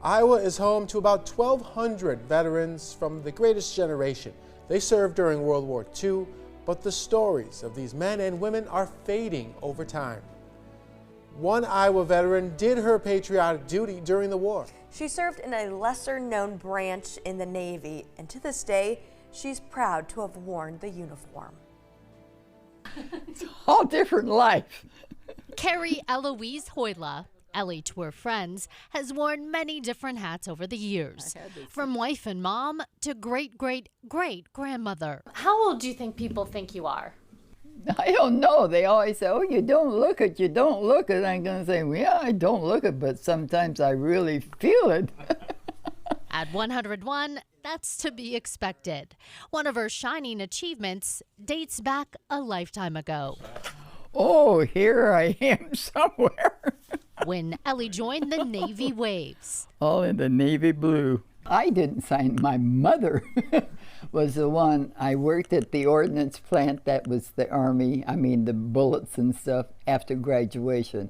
Iowa is home to about 1,200 veterans from the greatest generation. They served during World War II, but the stories of these men and women are fading over time. One Iowa veteran did her patriotic duty during the war. She served in a lesser-known branch in the Navy, and to this day, she's proud to have worn the uniform. It's a whole different life. Carrie Eloise Hoyla, Ellie to her friends, has worn many different hats over the years, from wife and mom to great-great-great-grandmother. How old do you think people think you are? I don't know. They always say, oh, you don't look it, you don't look it. I'm going to say, well, yeah, I don't look it, but sometimes I really feel it. At 101, that's to be expected. One of her shining achievements dates back a lifetime ago. Oh, here I am somewhere. When Ellie joined the Navy Waves. All in the navy blue. I didn't sign. My mother was the one. I worked at the ordnance plant. That was the Army. I mean, the bullets and stuff after graduation.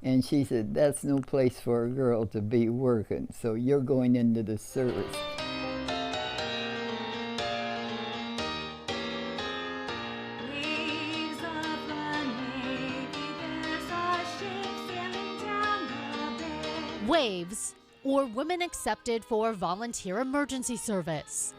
And she said, that's no place for a girl to be working. So you're going into the service. Waves, or women accepted for volunteer emergency service.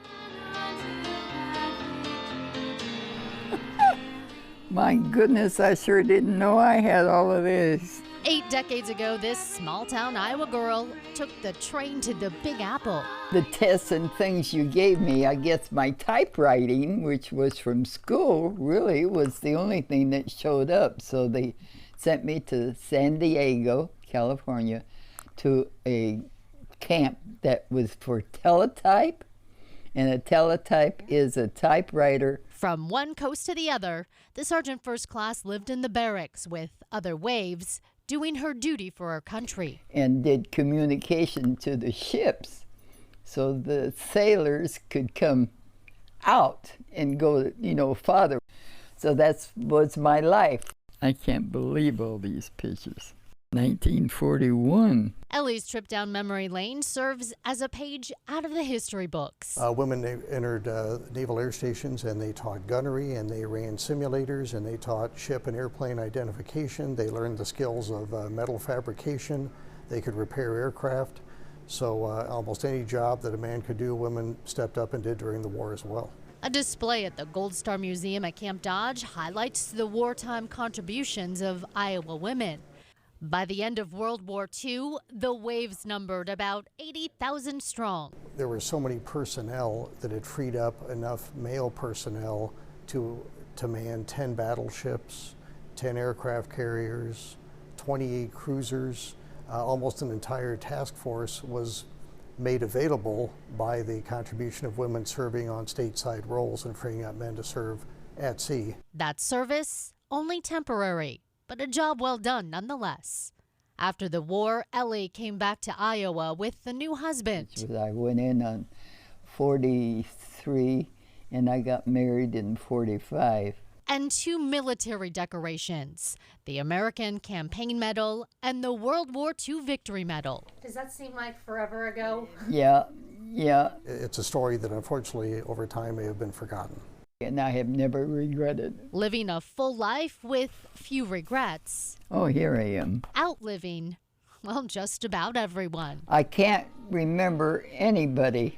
My goodness, I sure didn't know I had all of this. 8 decades ago, this small-town Iowa girl took the train to the Big Apple. The tests and things you gave me, I guess my typewriting, which was from school, really was the only thing that showed up. So they sent me to San Diego, California, to a camp that was for teletype, and a teletype is a typewriter. From one coast to the other, the Sergeant First Class lived in the barracks with other Waves, doing her duty for our country. And did communication to the ships, so the sailors could come out and go, you know, farther. So that was my life. I can't believe all these pictures. 1941. Ellie's trip down memory lane serves as a page out of the history books. Women entered naval air stations, and they taught gunnery, and they ran simulators, and they taught ship and airplane identification. They learned the skills of metal fabrication. They could repair aircraft. So almost any job that a man could do, women stepped up and did during the war as well. A display at the Gold Star Museum at Camp Dodge highlights the wartime contributions of Iowa women. By the end of World War II, the Waves numbered about 80,000 strong. There were so many personnel that it freed up enough male personnel to man 10 battleships, 10 aircraft carriers, 28 cruisers. Almost an entire task force was made available by the contribution of women serving on stateside roles and freeing up men to serve at sea. That service, only temporary, but a job well done nonetheless. After the war, Ellie came back to Iowa with a new husband. I went in on 43 and I got married in 45. And 2 military decorations, the American Campaign Medal and the World War II Victory Medal. Does that seem like forever ago? Yeah. It's a story that unfortunately over time may have been forgotten. And I have never regretted. Living a full life with few regrets. Oh, here I am. Outliving, well, just about everyone. I can't remember anybody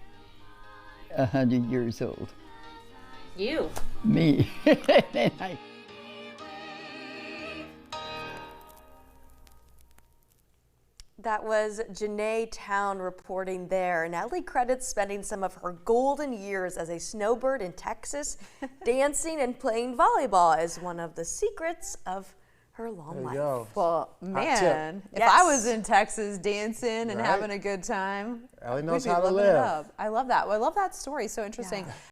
100 years old. You. Me. That was Janae Town reporting there. And Ellie credits spending some of her golden years as a snowbird in Texas, dancing and playing volleyball as one of the secrets of her long life. Go. Well, man, if Yes. I was in Texas dancing and Right. having a good time, Ellie knows we'd be how to living it live. up. I love that. Well, I love that story. So interesting. Yeah.